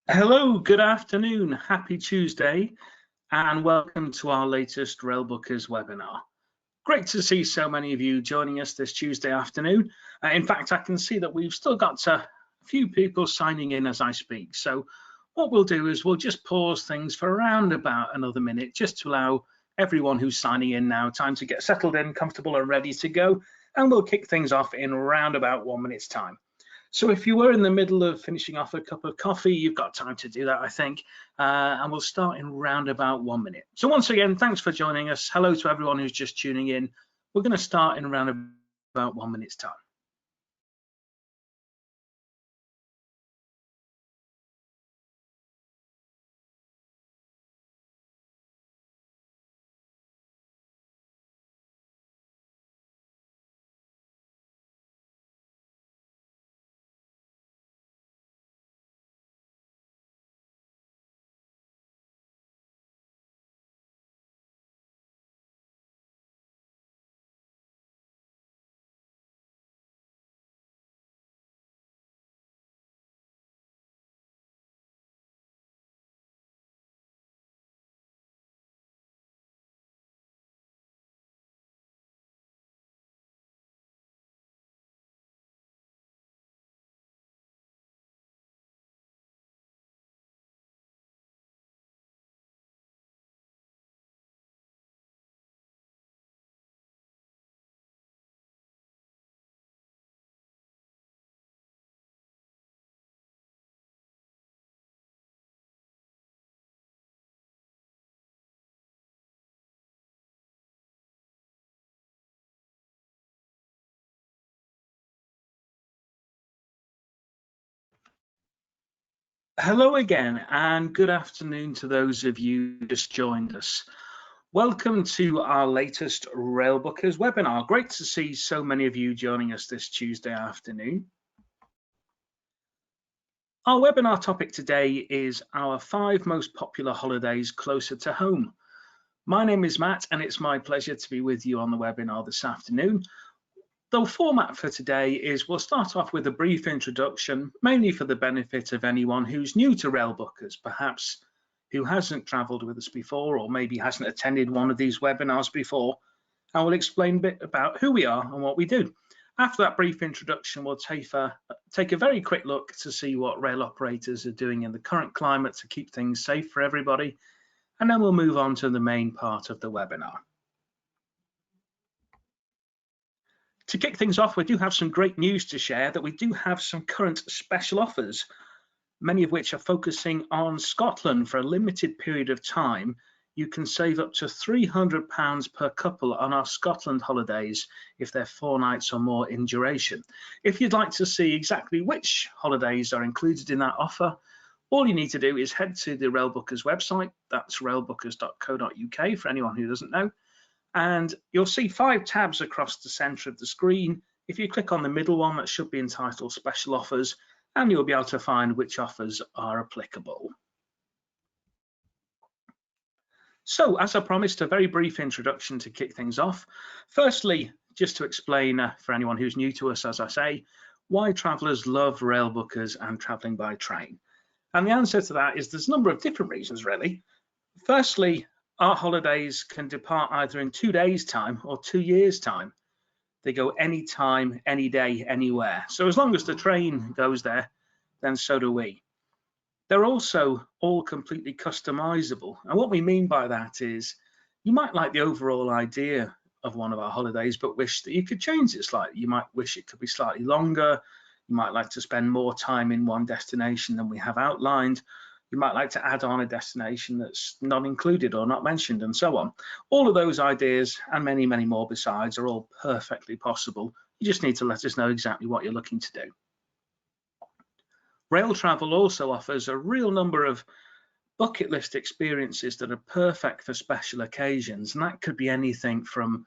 Hello, good afternoon, happy Tuesday, and welcome to our latest Railbookers webinar. Great to see so many of you joining us this Tuesday afternoon. In fact, I can see that we've still got a few people signing in as I speak. So what we'll do is we'll just pause things for around about another minute, just to allow everyone who's signing in now time to get settled in, comfortable and ready to go. And we'll kick things off in around about 1 minute's time. So if you were in the middle of finishing off a cup of coffee, you've got time to do that, I think. And we'll start in round about 1 minute. So once again, thanks for joining us. Hello to everyone who's just tuning in. We're going to start in around about 1 minute's time. Hello again, and good afternoon to those of you who just joined us. Welcome to our latest Railbookers webinar. Great to see so many of you joining us this Tuesday afternoon. Our webinar topic today is our 5 most popular holidays closer to home. My name is Matt, and it's my pleasure to be with you on the webinar this afternoon. The format for today is we'll start off with a brief introduction, mainly for the benefit of anyone who's new to Railbookers, perhaps who hasn't travelled with us before, or maybe hasn't attended one of these webinars before. I will explain a bit about who we are and what we do. After that brief introduction, we'll take a very quick look to see what rail operators are doing in the current climate to keep things safe for everybody, and then we'll move on to the main part of the webinar. To kick things off, we do have some great news to share that we do have some current special offers, many of which are focusing on Scotland for a limited period of time. You can save up to £300 per couple on our Scotland holidays if they're 4 nights or more in duration. If you'd like to see exactly which holidays are included in that offer, all you need to do is head to the Railbookers website. That's railbookers.co.uk for anyone who doesn't know. And you'll see 5 tabs across the center of the screen. If you click on the middle one, that should be entitled Special Offers, and you'll be able to find which offers are applicable. So, as I promised, a very brief introduction to kick things off. Firstly, just to explain for anyone who's new to us, as I say, why travellers love Railbookers and travelling by train. And the answer to that is there's a number of different reasons, really. Firstly, our holidays can depart either in 2 days' time or 2 years' time. They go anytime, any day, anywhere. So as long as the train goes there, then so do we. They're also all completely customizable. And what we mean by that is you might like the overall idea of one of our holidays, but wish that you could change it slightly. You might wish it could be slightly longer. You might like to spend more time in one destination than we have outlined. You might like to add on a destination that's not included or not mentioned, and so on. All of those ideas and many, many more besides are all perfectly possible. You just need to let us know exactly what you're looking to do. Rail travel also offers a real number of bucket list experiences that are perfect for special occasions, and that could be anything from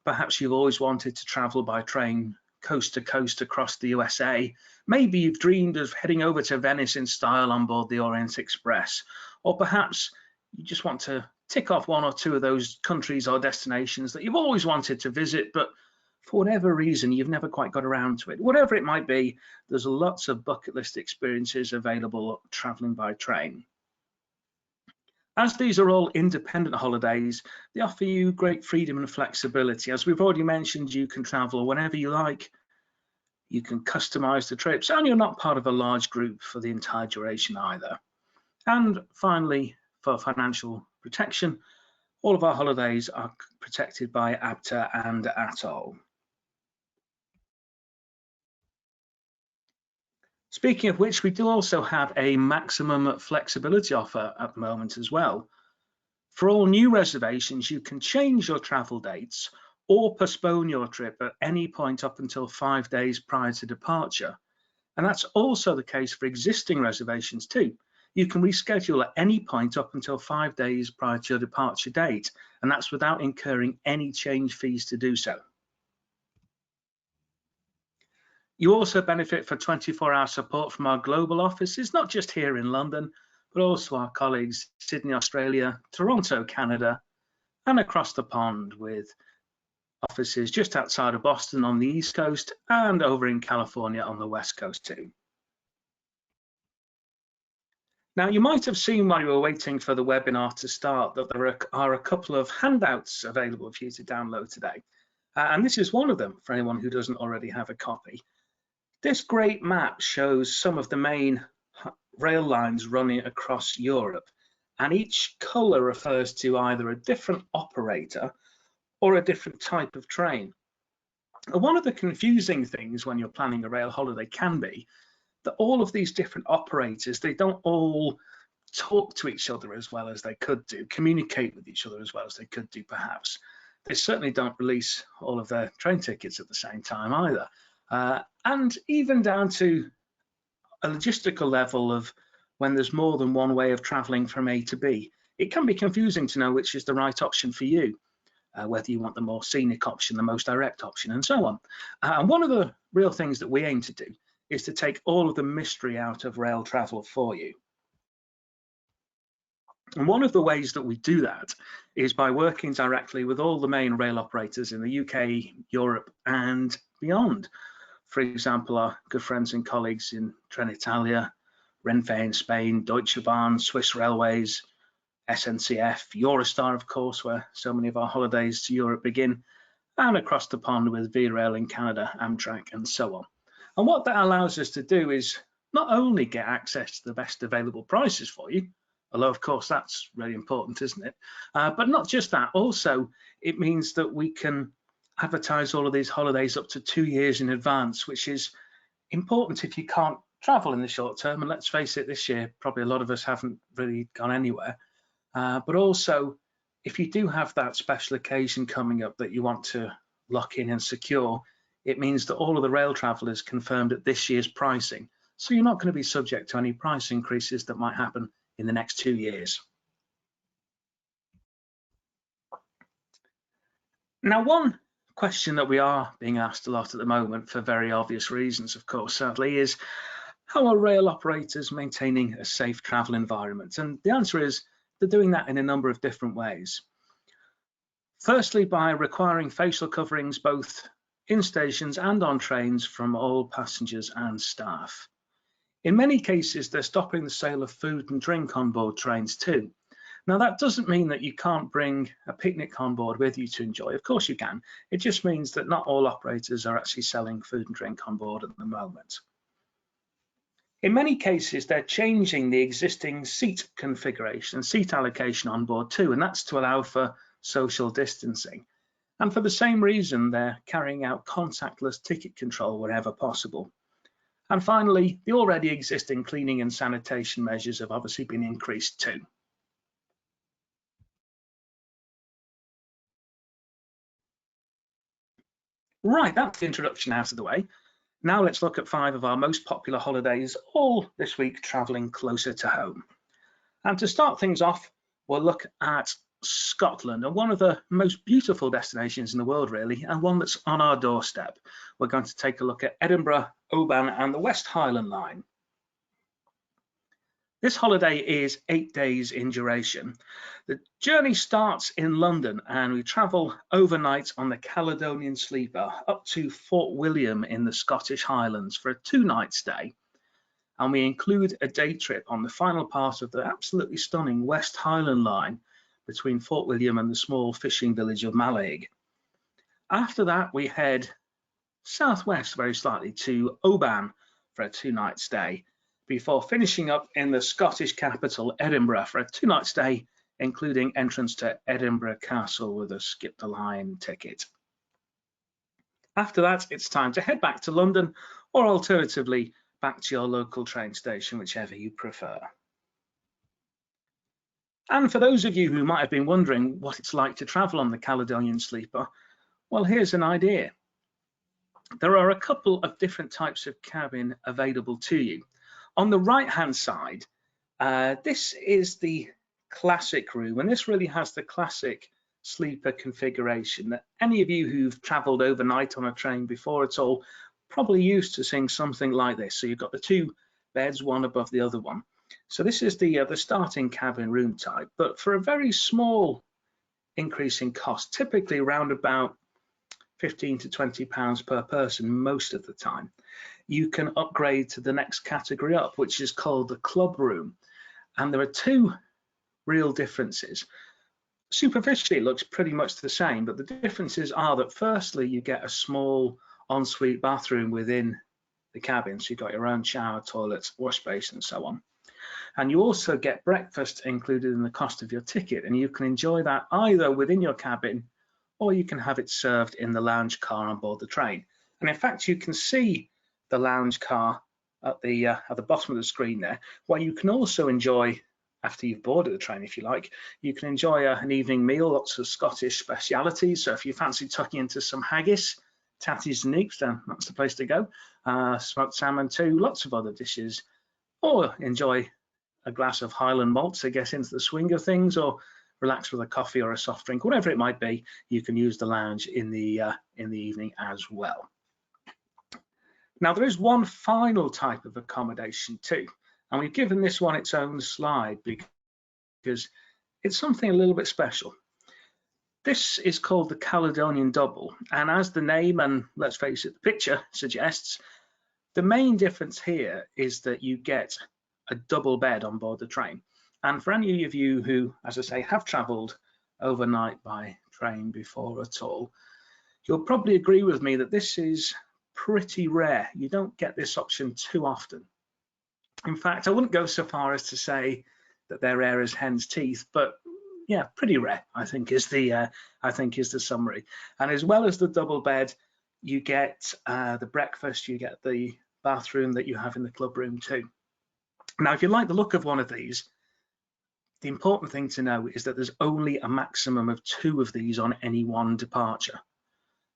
perhaps you've always wanted to travel by train coast to coast across the USA. Maybe you've dreamed of heading over to Venice in style on board the Orient Express, or perhaps you just want to tick off 1 or 2 of those countries or destinations that you've always wanted to visit, but for whatever reason you've never quite got around to it. Whatever it might be, there's lots of bucket list experiences available traveling by train. As these are all independent holidays, they offer you great freedom and flexibility. As we've already mentioned, you can travel whenever you like, you can customize the trips, and you're not part of a large group for the entire duration either. And finally, for financial protection, all of our holidays are protected by ABTA and ATOL. Speaking of which, we do also have a maximum flexibility offer at the moment as well. For all new reservations, you can change your travel dates or postpone your trip at any point up until 5 days prior to departure. And that's also the case for existing reservations too. You can reschedule at any point up until 5 days prior to your departure date, and that's without incurring any change fees to do so. You also benefit for 24-hour support from our global offices, not just here in London, but also our colleagues Sydney, Australia, Toronto, Canada, and across the pond with offices just outside of Boston on the East Coast and over in California on the West Coast too. Now, you might have seen while you were waiting for the webinar to start that there are a couple of handouts available for you to download today. And this is one of them for anyone who doesn't already have a copy. This great map shows some of the main rail lines running across Europe, and each colour refers to either a different operator or a different type of train. And one of the confusing things when you're planning a rail holiday can be that all of these different operators, they don't all talk to each other as well as they could do, communicate with each other as well as they could do perhaps. They certainly don't release all of their train tickets at the same time either. And even down to a logistical level of when there's more than one way of traveling from A to B, it can be confusing to know which is the right option for you, whether you want the more scenic option, the most direct option, and so on. And one of the real things that we aim to do is to take all of the mystery out of rail travel for you. And one of the ways that we do that is by working directly with all the main rail operators in the UK, Europe, and beyond. For example, our good friends and colleagues in Trenitalia, Renfe in Spain, Deutsche Bahn, Swiss Railways, SNCF, Eurostar, of course, where so many of our holidays to Europe begin, and across the pond with V-Rail in Canada, Amtrak, and so on. And what that allows us to do is not only get access to the best available prices for you, although of course that's really important, isn't it? But not just that, also it means that we can advertise all of these holidays up to 2 years in advance, which is important if you can't travel in the short term. And let's face it, this year, probably a lot of us haven't really gone anywhere. But also, if you do have that special occasion coming up that you want to lock in and secure, it means that all of the rail travel is confirmed at this year's pricing. So you're not going to be subject to any price increases that might happen in the next 2 years. Now, one question that we are being asked a lot at the moment, for very obvious reasons, of course, sadly, is how are rail operators maintaining a safe travel environment? And the answer is they're doing that in a number of different ways. Firstly, by requiring facial coverings both in stations and on trains from all passengers and staff. In many cases, they're stopping the sale of food and drink on board trains too. Now, that doesn't mean that you can't bring a picnic on board with you to enjoy. Of course you can. It just means that not all operators are actually selling food and drink on board at the moment. In many cases, they're changing the existing seat configuration, seat allocation on board too, and that's to allow for social distancing. And for the same reason, they're carrying out contactless ticket control wherever possible. And finally, the already existing cleaning and sanitation measures have obviously been increased too. Right, that's the introduction out of the way. Now let's look at 5 of our most popular holidays, all this week travelling closer to home. And to start things off, we'll look at Scotland, and one of the most beautiful destinations in the world, really, and one that's on our doorstep. We're going to take a look at Edinburgh, Oban, and the West Highland line. This holiday is 8 days in duration. The journey starts in London and we travel overnight on the Caledonian sleeper up to Fort William in the Scottish Highlands for a 2-night stay. And we include a day trip on the final part of the absolutely stunning West Highland line between Fort William and the small fishing village of Mallaig. After that, we head southwest very slightly to Oban for a 2-night stay, before finishing up in the Scottish capital, Edinburgh, for a 2-night stay, including entrance to Edinburgh Castle with a skip the line ticket. After that, it's time to head back to London, or alternatively, back to your local train station, whichever you prefer. And for those of you who might have been wondering what it's like to travel on the Caledonian sleeper, well, here's an idea. There are a couple of different types of cabin available to you. On the right-hand side, this is the classic room, and this really has the classic sleeper configuration that any of you who've travelled overnight on a train before at all probably used to seeing something like this. So you've got the 2 beds, one above the other one. So this is the starting cabin room type, but for a very small increase in cost, typically around about £15 to £20 per person most of the time, you can upgrade to the next category up, which is called the club room. And there are 2 real differences. Superficially, it looks pretty much the same, but the differences are that firstly, you get a small ensuite bathroom within the cabin. So you've got your own shower, toilets, wash basin, and so on. And you also get breakfast included in the cost of your ticket. And you can enjoy that either within your cabin, or you can have it served in the lounge car on board the train. And in fact, you can see the lounge car at the bottom of the screen there, where you can also enjoy, after you've boarded the train, if you like, you can enjoy an evening meal, lots of Scottish specialities. So if you fancy tucking into some haggis, tatties and neeps, then that's the place to go. Smoked salmon too, lots of other dishes, or enjoy a glass of Highland malt to get into the swing of things, or relax with a coffee or a soft drink, whatever it might be. You can use the lounge in the evening as well. Now, there is one final type of accommodation too, and we've given this one its own slide because it's something a little bit special. This is called the Caledonian Double, and as the name and, let's face it, the picture suggests, the main difference here is that you get a double bed on board the train. And for any of you who, as I say, have travelled overnight by train before at all, you'll probably agree with me that this is pretty rare. You don't get this option too often. In fact, I wouldn't go so far as to say that they're rare as hen's teeth, but yeah, pretty rare, I think is the summary. And as well as the double bed, you get the breakfast, you get the bathroom that you have in the club room too. Now, if you like the look of one of these, the important thing to know is that there's only a maximum of 2 of these on any one departure.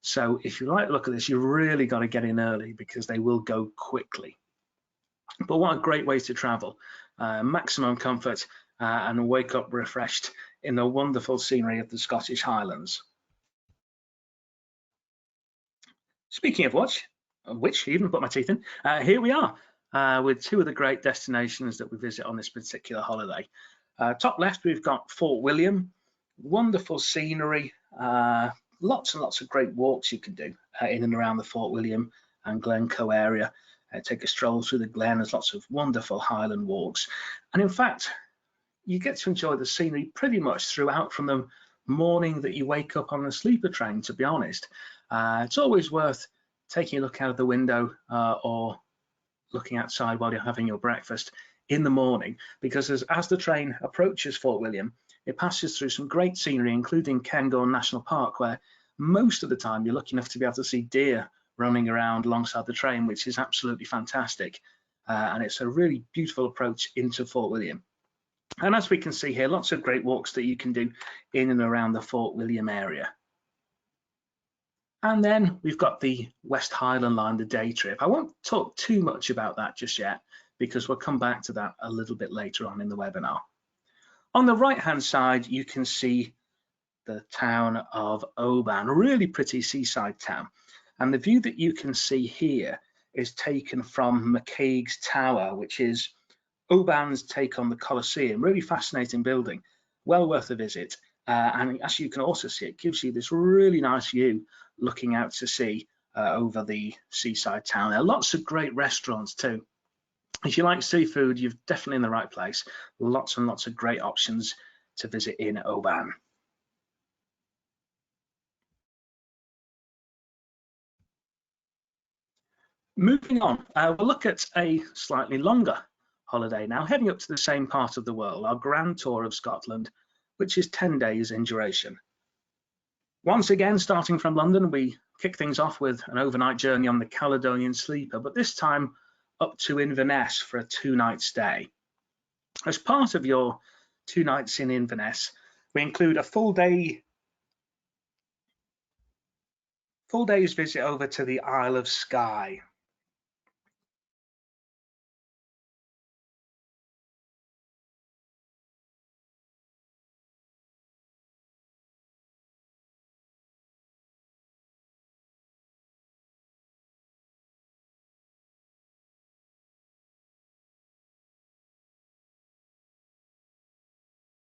So if you like the look of this, you've really got to get in early because they will go quickly. But what a great way to travel. Maximum comfort and wake up refreshed in the wonderful scenery of the Scottish Highlands. Speaking of which even put my teeth in, here we are with 2 of the great destinations that we visit on this particular holiday. Top left, we've got Fort William, wonderful scenery, lots and lots of great walks you can do in and around the Fort William and Glencoe area. Take a stroll through the glen. There's lots of wonderful Highland walks. And in fact, you get to enjoy the scenery pretty much throughout from the morning that you wake up on the sleeper train, to be honest. It's always worth taking a look out of the window or looking outside while you're having your breakfast in the morning, because as the train approaches Fort William, it passes through some great scenery, including Cairngorm National Park, where most of the time you're lucky enough to be able to see deer roaming around alongside the train, which is absolutely fantastic. And it's a really beautiful approach into Fort William. And as we can see here, lots of great walks that you can do in and around the Fort William area. And then we've got the West Highland line, the day trip. I won't talk too much about that just yet, because we'll come back to that a little bit later on in the webinar. On the right-hand side, you can see the town of Oban, a really pretty seaside town. And the view that you can see here is taken from McCaig's Tower, which is Oban's take on the Colosseum, really fascinating building, well worth a visit. And as you can also see, it gives you this really nice view looking out to sea over the seaside town. There are lots of great restaurants too. If you like seafood, you're definitely in the right place. Lots and lots of great options to visit in Oban. Moving on, we'll look at a slightly longer holiday now, heading up to the same part of the world, our grand tour of Scotland, which is 10 days in duration. Once again, starting from London, we kick things off with an overnight journey on the Caledonian Sleeper, but this time up to Inverness for a 2-night stay. As part of your 2 nights in Inverness, we include a full day's visit over to the Isle of Skye.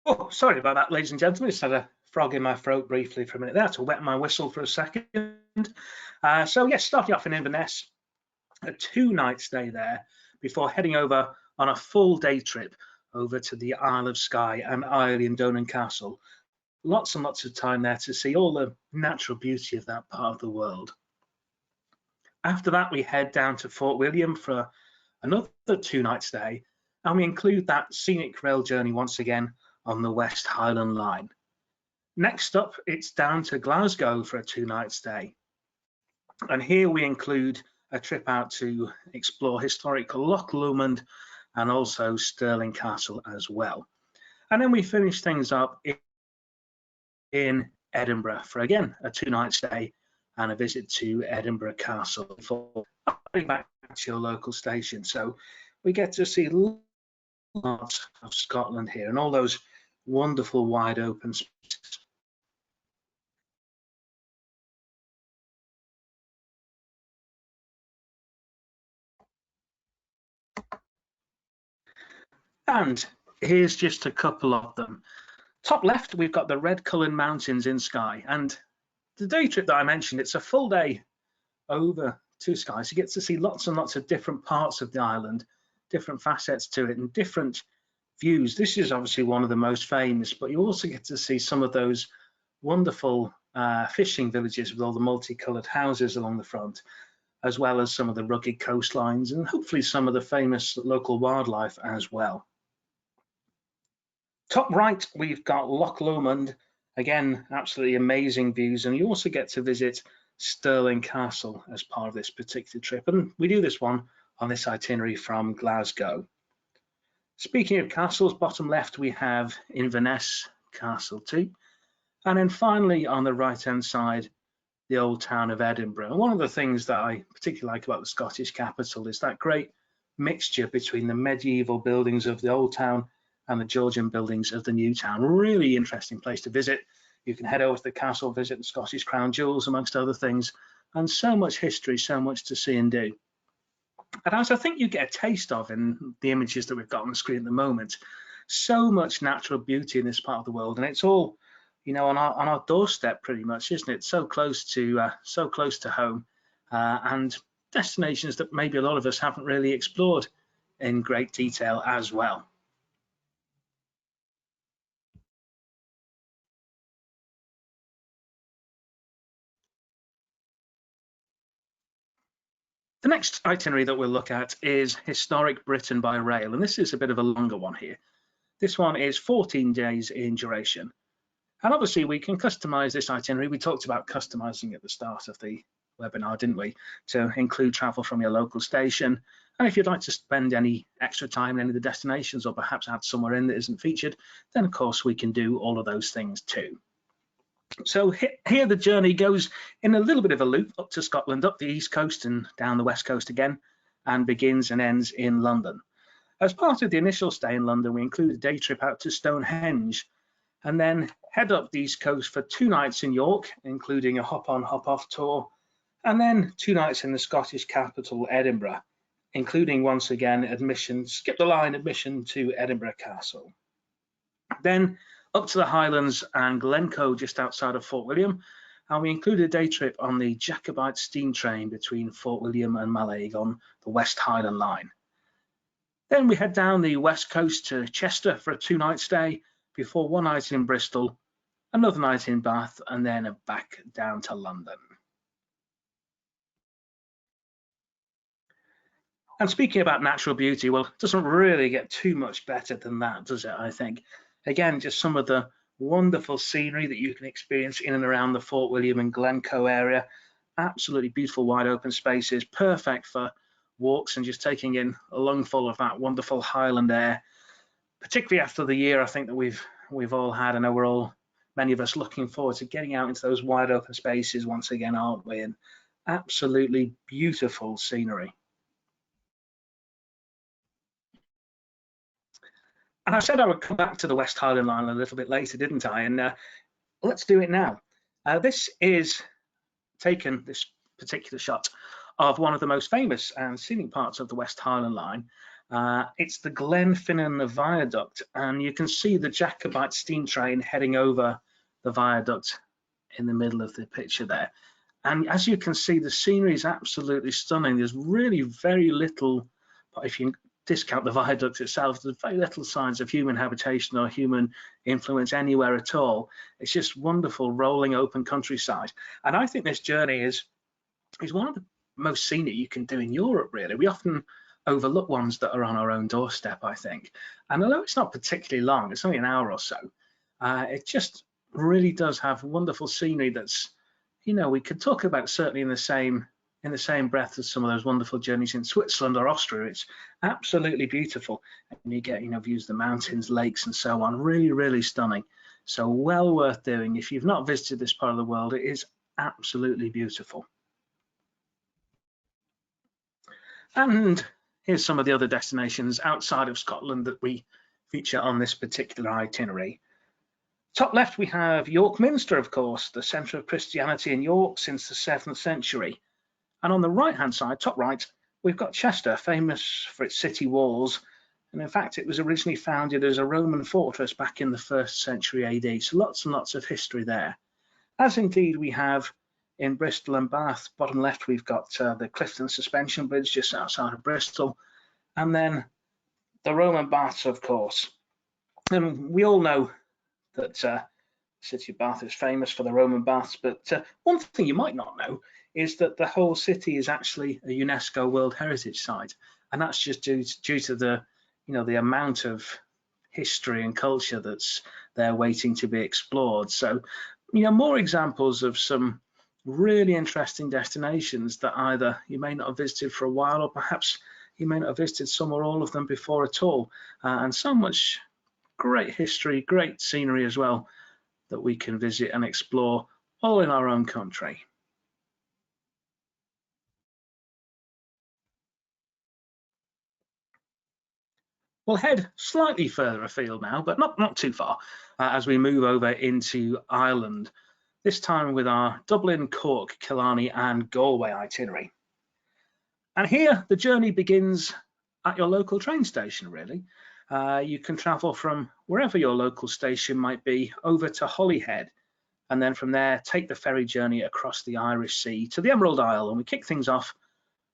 Oh, sorry about that, ladies and gentlemen. Just had a frog in my throat briefly for a minute there to wet my whistle for a second. So yes, starting off in Inverness, a 2-night stay there before heading over on a full day trip over to the Isle of Skye and Caledonian Castle. Lots and lots of time there to see all the natural beauty of that part of the world. After that, we head down to Fort William for another 2-night stay, and we include that scenic rail journey once again on the West Highland line. Next up, it's down to Glasgow for a 2-night stay. And here we include a trip out to explore historic Loch Lomond and also Stirling Castle as well. And then we finish things up in Edinburgh for, again, a 2-night stay and a visit to Edinburgh Castle before going back to your local station. So we get to see lots of Scotland here and all those wonderful wide open spaces. And here's just a couple of them. Top left, we've got the Red Cullen Mountains in Skye, and the day trip that I mentioned, it's a full day over to Skye, so you get to see lots and lots of different parts of the island, different facets to it and different views. This is obviously one of the most famous, but you also get to see some of those wonderful fishing villages with all the multicolored houses along the front, as well as some of the rugged coastlines and hopefully some of the famous local wildlife as well. Top right, we've got Loch Lomond, again, absolutely amazing views, and you also get to visit Stirling Castle as part of this particular trip, and we do this one on this itinerary from Glasgow. Speaking of castles, bottom left we have Inverness Castle too, and then finally on the right hand side the old town of Edinburgh. And one of the things that I particularly like about the Scottish capital is that great mixture between the medieval buildings of the old town and the Georgian buildings of the new town. Really interesting place to visit. You can head over to the castle, visit the Scottish crown jewels amongst other things, and so much history, so much to see and do. And as I think you get a taste of in the images that we've got on the screen at the moment, so much natural beauty in this part of the world, and it's all, you know, on our doorstep pretty much, isn't it? So close to home, and destinations that maybe a lot of us haven't really explored in great detail as well. The next itinerary that we'll look at is Historic Britain by Rail, and this is a bit of a longer one here. This one is 14 days in duration. And obviously we can customize this itinerary. We talked about customizing at the start of the webinar, didn't we? To include travel from your local station. And if you'd like to spend any extra time in any of the destinations or perhaps add somewhere in that isn't featured, then of course we can do all of those things too. So here the journey goes in a little bit of a loop up to Scotland, up the east coast and down the west coast again, and begins and ends in London. As part of the initial stay in London, we include a day trip out to Stonehenge, and then head up the east coast for 2 nights in York, including a hop-on, hop-off tour, and then 2 nights in the Scottish capital, Edinburgh, including once again admission, skip the line admission to Edinburgh Castle. Then up to the Highlands and Glencoe just outside of Fort William, and we included a day trip on the Jacobite Steam train between Fort William and Mallaig on the West Highland line. Then we head down the west coast to Chester for a 2-night stay before 1 night in Bristol, another night in Bath, and then back down to London. And speaking about natural beauty, well, it doesn't really get too much better than that, does it, I think? Again, just some of the wonderful scenery that you can experience in and around the Fort William and Glencoe area. Absolutely beautiful wide open spaces, perfect for walks and just taking in a lungful of that wonderful Highland air, particularly after the year I think that we've all had. I know we're all, many of us, looking forward to getting out into those wide open spaces once again, aren't we? And absolutely beautiful scenery. And I said I would come back to the West Highland line a little bit later, didn't I? And let's do it now. This is taken, this particular shot, of one of the most famous and scenic parts of the West Highland line. It's the Glenfinnan Viaduct, and you can see the Jacobite Steam train heading over the viaduct in the middle of the picture there. And as you can see, the scenery is absolutely stunning. There's really very little, if you discount the viaduct itself, there's very little signs of human habitation or human influence anywhere at all. It's just wonderful rolling open countryside. And I think this journey is one of the most scenic you can do in Europe, really. We often overlook ones that are on our own doorstep, I think. And although it's not particularly long, it's only an hour or so, it just really does have wonderful scenery that's, you know, we could talk about certainly in the same breath as some of those wonderful journeys in Switzerland or Austria. It's absolutely beautiful, and you get, you know, views of the mountains, lakes, and so on. Really, really stunning. So well worth doing. If you've not visited this part of the world, it is absolutely beautiful. And here's some of the other destinations outside of Scotland that we feature on this particular itinerary. Top left, we have York Minster, of course, the centre of Christianity in York since the 7th century. And on the right-hand side, top right, we've got Chester, famous for its city walls. And in fact, it was originally founded as a Roman fortress back in the 1st century AD. So lots and lots of history there. As indeed we have in Bristol and Bath. Bottom left, we've got the Clifton Suspension Bridge just outside of Bristol. And then the Roman baths, of course. And we all know that the city of Bath is famous for the Roman baths, but one thing you might not know is that the whole city is actually a UNESCO World Heritage Site, and that's just due to the, you know, the amount of history and culture that's there waiting to be explored. So, you know, more examples of some really interesting destinations that either you may not have visited for a while, or perhaps you may not have visited some or all of them before at all, and so much great history, great scenery as well that we can visit and explore all in our own country. We'll head slightly further afield now, but not too far, as we move over into Ireland, this time with our Dublin, Cork, Killarney and Galway itinerary. And here the journey begins at your local train station, really. You can travel from wherever your local station might be over to Holyhead, and then from there take the ferry journey across the Irish Sea to the Emerald Isle, and we kick things off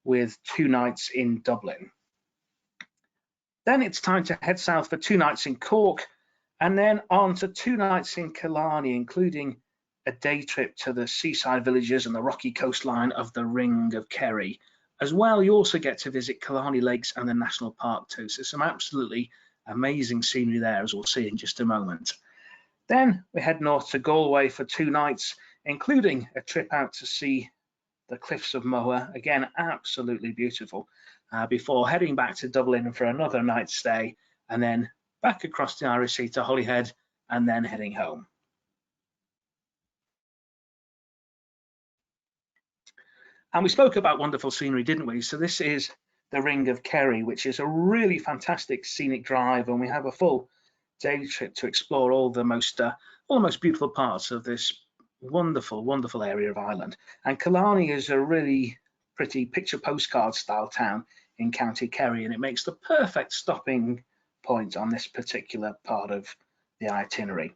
with 2 nights in Dublin. Then it's time to head south for 2 nights in Cork, and then on to 2 nights in Killarney, including a day trip to the seaside villages and the rocky coastline of the Ring of Kerry. As well, you also get to visit Kalani Lakes and the National Park too, so some absolutely amazing scenery there, as we'll see in just a moment. Then we head north to Galway for 2 nights, including a trip out to see the Cliffs of Moher, again absolutely beautiful, before heading back to Dublin for another night's stay, and then back across the Irish Sea to Holyhead, and then heading home. And we spoke about wonderful scenery, didn't we? So this is the Ring of Kerry, which is a really fantastic scenic drive, and we have a full day trip to explore all the most beautiful parts of this wonderful, wonderful area of Ireland. And Killarney is a really pretty picture postcard style town in County Kerry, and it makes the perfect stopping point on this particular part of the itinerary.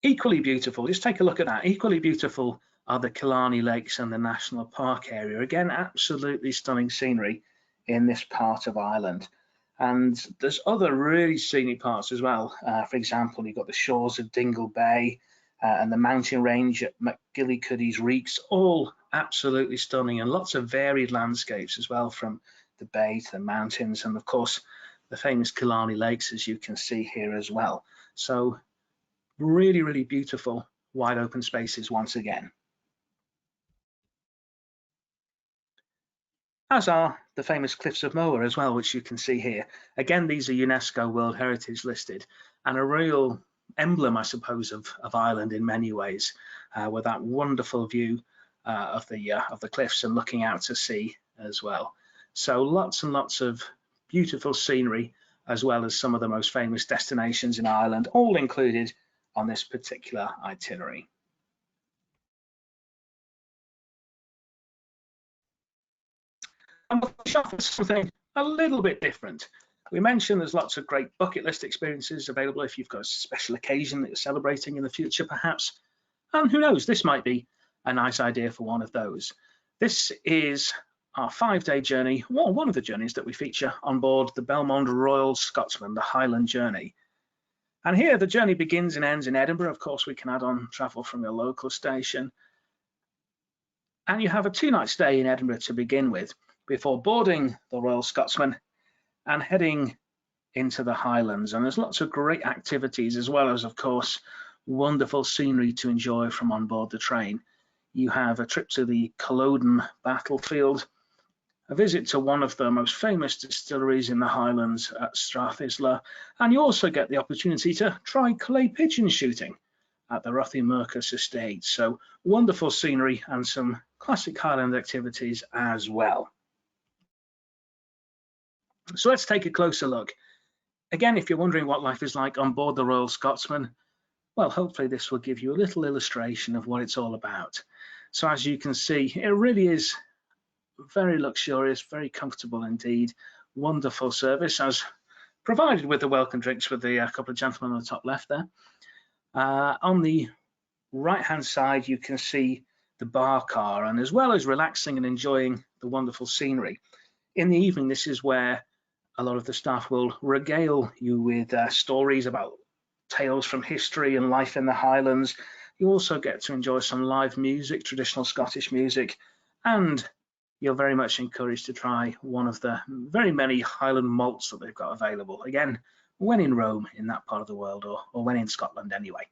Equally beautiful, just take a look at that. Equally beautiful are the Kalani Lakes and the National Park area. Again, absolutely stunning scenery in this part of Ireland. And there's other really scenic parts as well. For example, you've got the shores of Dingle Bay and the mountain range at McGillicuddy's Reeks, all absolutely stunning, and lots of varied landscapes as well, from the bay to the mountains, and of course the famous Kalani Lakes, as you can see here as well. So really, really beautiful wide open spaces once again. As are the famous Cliffs of Moher as well, which you can see here. Again, these are UNESCO World Heritage listed, and a real emblem, I suppose, of Ireland in many ways, with that wonderful view of the cliffs and looking out to sea as well. So lots and lots of beautiful scenery, as well as some of the most famous destinations in Ireland, all included on this particular itinerary. And we'll finish off with something a little bit different. We mentioned there's lots of great bucket list experiences available if you've got a special occasion that you're celebrating in the future, perhaps. And who knows, this might be a nice idea for one of those. This is our 5-day journey, one of the journeys that we feature on board the Belmond Royal Scotsman, the Highland journey. And here the journey begins and ends in Edinburgh. Of course, we can add on travel from your local station. And you have a 2-night stay in Edinburgh to begin with, before boarding the Royal Scotsman and heading into the Highlands. And there's lots of great activities, as well as, of course, wonderful scenery to enjoy from on board the train. You have a trip to the Culloden battlefield, a visit to one of the most famous distilleries in the Highlands at Strathlisle, and you also get the opportunity to try clay pigeon shooting at the Rothiemurchus estate. So wonderful scenery and some classic Highland activities as well. So let's take a closer look. Again, if you're wondering what life is like on board the Royal Scotsman, well, hopefully this will give you a little illustration of what it's all about. So as you can see, it really is very luxurious, very comfortable indeed. Wonderful service, as provided with the welcome drinks with the couple of gentlemen on the top left there. On the right hand side, you can see the bar car, and as well as relaxing and enjoying the wonderful scenery, in the evening this is where a lot of the staff will regale you with stories about tales from history and life in the Highlands. You also get to enjoy some live music, traditional Scottish music, and you're very much encouraged to try one of the very many Highland malts that they've got available. Again, when in Rome, in that part of the world, or when in Scotland anyway.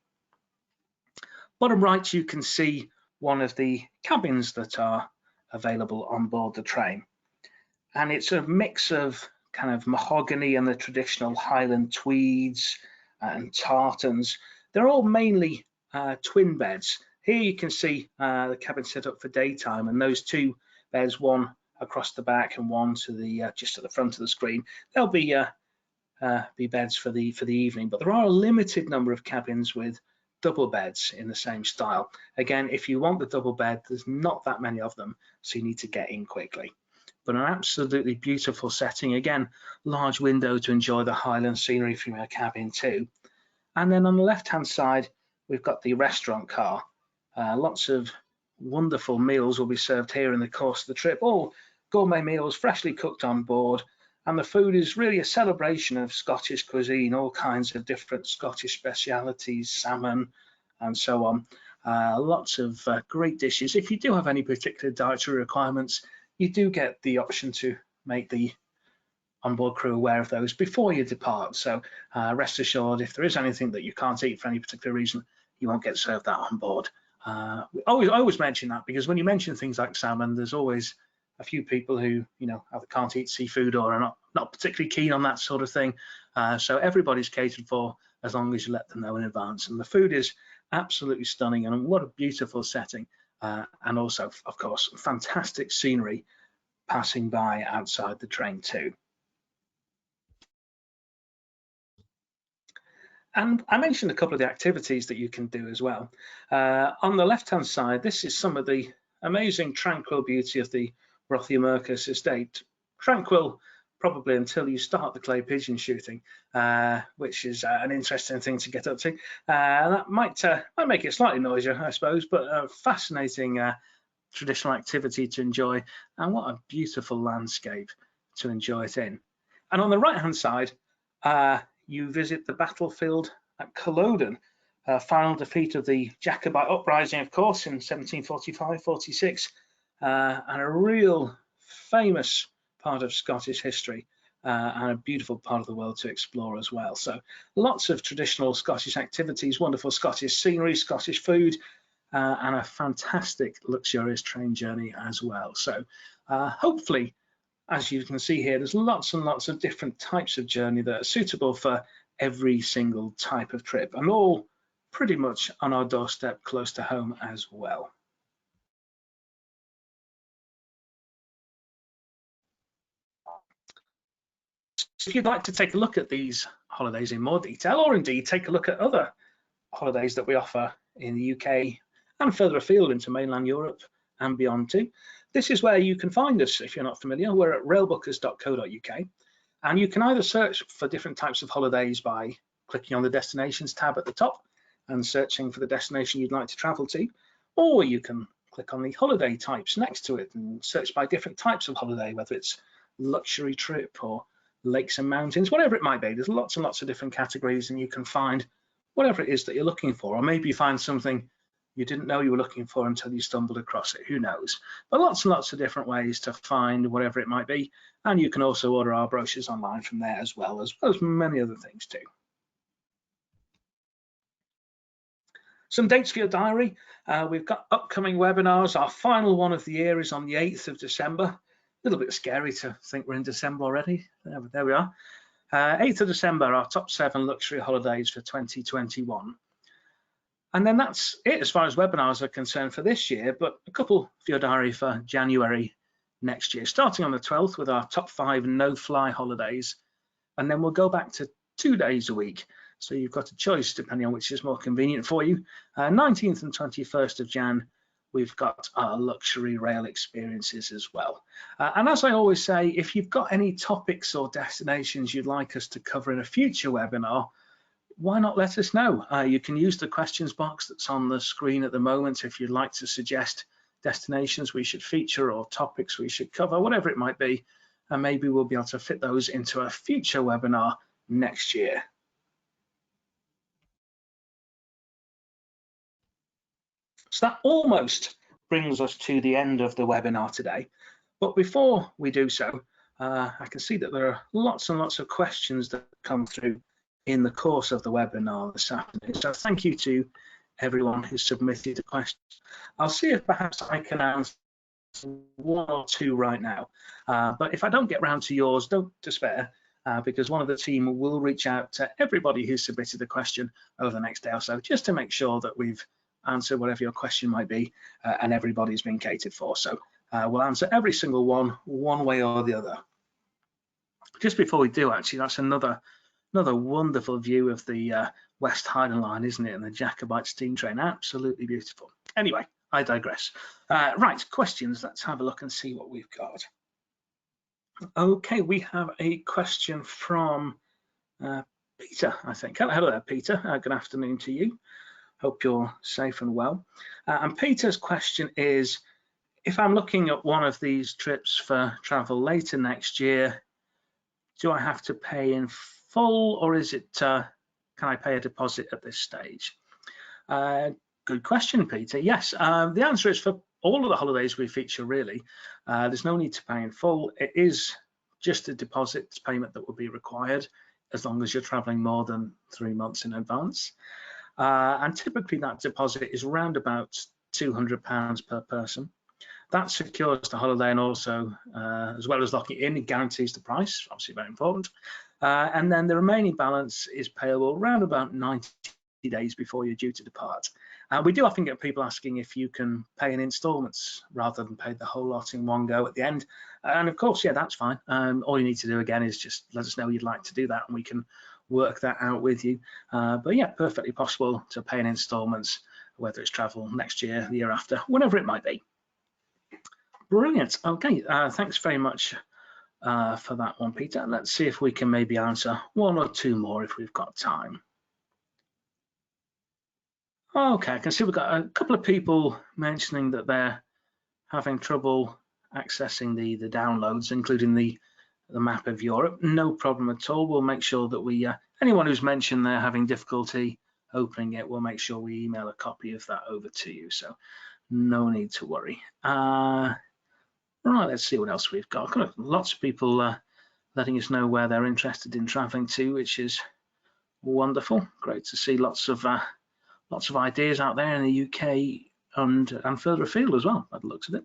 Bottom right, you can see one of the cabins that are available on board the train. And it's a mix of kind of mahogany and the traditional Highland tweeds and tartans. They're all mainly twin beds. Here you can see the cabin set up for daytime, and those 2 beds, one across the back and one to the just at the front of the screen. They'll be beds for the evening, but there are a limited number of cabins with double beds in the same style. Again, if you want the double bed, there's not that many of them, so you need to get in quickly. But an absolutely beautiful setting. Again, large window to enjoy the Highland scenery from your cabin too. And then on the left hand side, we've got the restaurant car. Lots of wonderful meals will be served here in the course of the trip, all gourmet meals freshly cooked on board, and the food is really a celebration of Scottish cuisine, all kinds of different Scottish specialities, salmon and so on. Lots of great dishes. If you do have any particular dietary requirements, you do get the option to make the onboard crew aware of those before you depart. So rest assured, if there is anything that you can't eat for any particular reason, you won't get served that on board. I always mention that, because when you mention things like salmon, there's always a few people who, either can't eat seafood or are not particularly keen on that sort of thing. So everybody's catered for as long as you let them know in advance. And the food is absolutely stunning, and what a beautiful setting. And also, of course, fantastic scenery passing by outside the train too. And I mentioned a couple of the activities that you can do as well. On the left-hand side, this is some of the amazing tranquil beauty of the Rothiamercus estate. Tranquil, probably until you start the clay pigeon shooting, which is an interesting thing to get up to. That might make it slightly noisier, I suppose, but a fascinating traditional activity to enjoy, and what a beautiful landscape to enjoy it in. And on the right-hand side, you visit the battlefield at Culloden, final defeat of the Jacobite uprising, of course, in 1745-46, and a real famous part of Scottish history, and a beautiful part of the world to explore as well. So lots of traditional Scottish activities, wonderful Scottish scenery, Scottish food, and a fantastic luxurious train journey as well. So hopefully, as you can see here, there's lots and lots of different types of journey that are suitable for every single type of trip, and all pretty much on our doorstep close to home as well. So if you'd like to take a look at these holidays in more detail, or indeed take a look at other holidays that we offer in the UK and further afield into mainland Europe and beyond too, this is where you can find us. If you're not familiar, we're at railbookers.co.uk, and you can either search for different types of holidays by clicking on the destinations tab at the top and searching for the destination you'd like to travel to, or you can click on the holiday types next to it and search by different types of holiday, whether it's luxury trip or lakes and mountains, whatever it might be. There's lots and lots of different categories, and you can find whatever it is that you're looking for, or maybe you find something you didn't know you were looking for until you stumbled across it, who knows. But lots and lots of different ways to find whatever it might be, and you can also order our brochures online from there as well as many other things too. Some dates for your diary. We've got upcoming webinars. Our final one of the year is on the 8th of December. A little bit scary to think we're in December already. There we are. 8th of December, our top 7 luxury holidays for 2021. And then that's it as far as webinars are concerned for this year, but a couple for your diary for January next year, starting on the 12th with our top 5 no-fly holidays. And then we'll go back to 2 days a week. So you've got a choice depending on which is more convenient for you. 19th and 21st of Jan, we've got our luxury rail experiences as well. And as I always say, if you've got any topics or destinations you'd like us to cover in a future webinar, why not let us know? You can use the questions box that's on the screen at the moment if you'd like to suggest destinations we should feature or topics we should cover, whatever it might be, and maybe we'll be able to fit those into a future webinar next year. So that almost brings us to the end of the webinar today. But before we do so, I can see that there are lots and lots of questions that come through in the course of the webinar this afternoon. So thank you to everyone who submitted a question. I'll see if perhaps I can answer 1 or 2 right now. But if I don't get round to yours, don't despair, because one of the team will reach out to everybody who submitted a question over the next day or so, just to make sure that we've answered whatever your question might be, and everybody's been catered for. So we'll answer every single one way or the other. Just before we do, actually, that's another wonderful view of the West Highland line, isn't it? And the Jacobite Steam train, absolutely beautiful. Anyway, I digress. Right, questions. Let's have a look and see what we've got. Okay, we have a question from Peter, I think. Hello there, Peter. Good afternoon to you. Hope you're safe and well. And Peter's question is, if I'm looking at one of these trips for travel later next year, do I have to pay in full, or is it, can I pay a deposit at this stage? Good question, Peter. Yes, the answer is for all of the holidays we feature, really. There's no need to pay in full. It is just a deposit payment that will be required as long as you're traveling more than 3 months in advance. And typically that deposit is around about £200 per person. That secures the holiday, and also, as well as locking it in, it guarantees the price, obviously very important. And then the remaining balance is payable around about 90 days before you're due to depart. We do often get people asking if you can pay in instalments rather than pay the whole lot in one go at the end. And of course, yeah, that's fine. All you need to do again is just let us know you'd like to do that, and we can work that out with you. But yeah, perfectly possible to pay in instalments, whether it's travel next year, the year after, whenever it might be. Brilliant. Okay, thanks very much for that one, Peter. Let's see if we can maybe answer one or two more if we've got time. Okay, I can see we've got a couple of people mentioning that they're having trouble accessing the downloads, including the map of Europe. No problem at all. We'll make sure that we, anyone who's mentioned they're having difficulty opening it, we'll make sure we email a copy of that over to you. So no need to worry. Right, let's see what else we've got. Got lots of people letting us know where they're interested in traveling to, which is wonderful. Great to see lots of ideas out there in the UK and further afield as well, by the looks of it.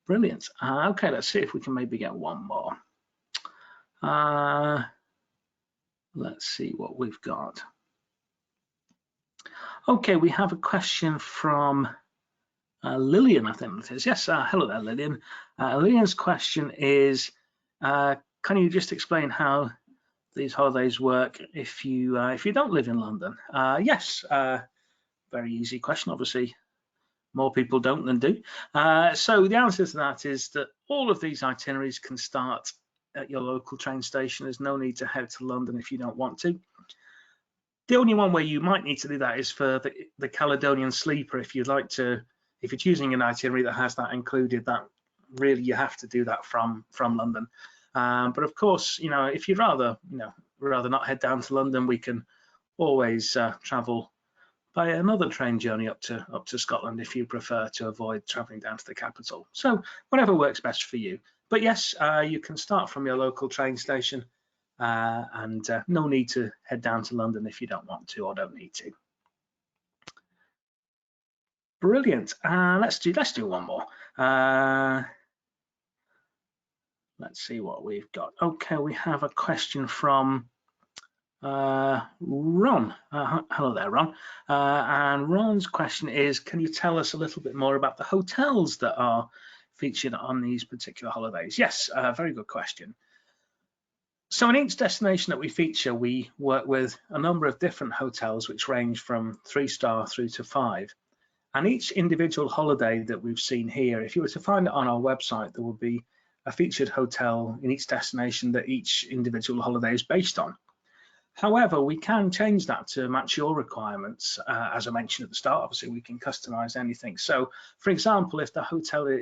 Brilliant. Okay, let's see if we can maybe get one more. Let's see what we've got. Okay, we have a question from Lillian, I think it is. Yes, hello there, Lillian. Lillian's question is, can you just explain how these holidays work if you don't live in London? Yes, very easy question, obviously. More people don't than do. So the answer to that is that all of these itineraries can start at your local train station. There's no need to head to London if you don't want to. The only one where you might need to do that is for the Caledonian sleeper. If you'd like to, if you're choosing an itinerary that has that included, that really you have to do that from London. But of course, you know, if you'd rather not head down to London, we can always travel by another train journey up to Scotland if you prefer to avoid traveling down to the capital. So whatever works best for you. But yes, you can start from your local train station and no need to head down to London if you don't want to or don't need to. Brilliant. Let's do one more. Let's see what we've got. Okay, we have a question from Ron. Hello there, Ron. And Ron's question is, can you tell us a little bit more about the hotels that are featured on these particular holidays? Yes, very good question. So in each destination that we feature, we work with a number of different hotels which range from 3-star through to 5. And each individual holiday that we've seen here, if you were to find it on our website, there will be a featured hotel in each destination that each individual holiday is based on. However, we can change that to match your requirements. As I mentioned at the start, obviously we can customize anything. So, for example, if the holiday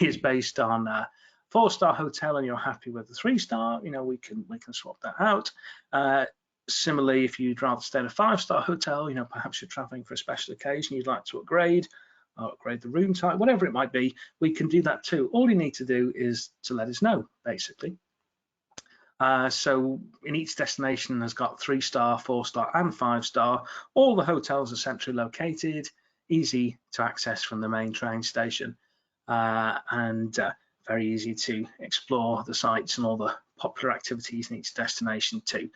is based on a 4-star hotel and you're happy with the 3-star, you know, we can swap that out. Similarly, if you'd rather stay in a 5-star hotel, you know, perhaps you're traveling for a special occasion, you'd like to upgrade the room type, whatever it might be, we can do that too. All you need to do is to let us know, basically. So in each destination has got 3-star, 4-star and 5-star. All the hotels are centrally located, easy to access from the main train station, and very easy to explore the sites and all the popular activities in each destination too.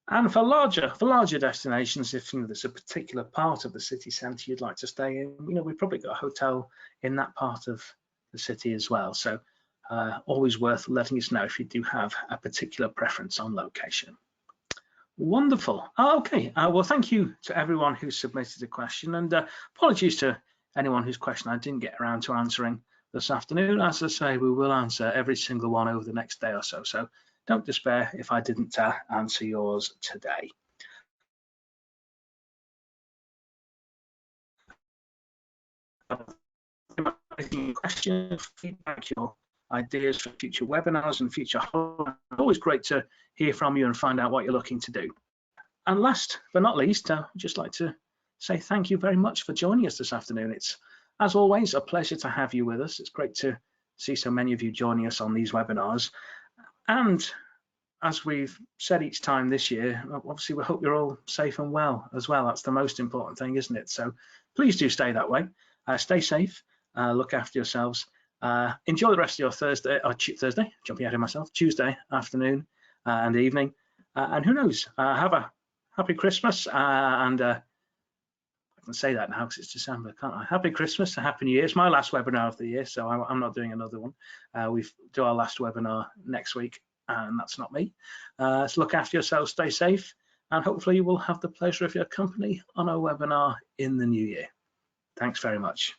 And for larger destinations, if there's a particular part of the city centre you'd like to stay in, you know, we've probably got a hotel in that part of the city as well. So always worth letting us know if you do have a particular preference on location. Wonderful. Okay, well, thank you to everyone who submitted a question, and apologies to anyone whose question I didn't get around to answering this afternoon. As I say, we will answer every single one over the next day or so, so don't despair if I didn't answer yours today. Questions, feedback, your ideas for future webinars and future holidays. Always great to hear from you and find out what you're looking to do. And last but not least, I'd just like to say thank you very much for joining us this afternoon. It's, as always, a pleasure to have you with us. It's great to see so many of you joining us on these webinars. And as we've said each time this year, obviously we hope you're all safe and well as well. That's the most important thing, isn't it? So please do stay that way. Stay safe, look after yourselves. Enjoy the rest of your Thursday, jumping ahead of myself, Tuesday afternoon and evening. And who knows, have a happy Christmas. And I can say that now because it's December, can't I? Happy Christmas, a happy New Year. It's my last webinar of the year, so I'm not doing another one. We do our last webinar next week, and that's not me. So look after yourselves, stay safe, and hopefully you will have the pleasure of your company on our webinar in the new year. Thanks very much.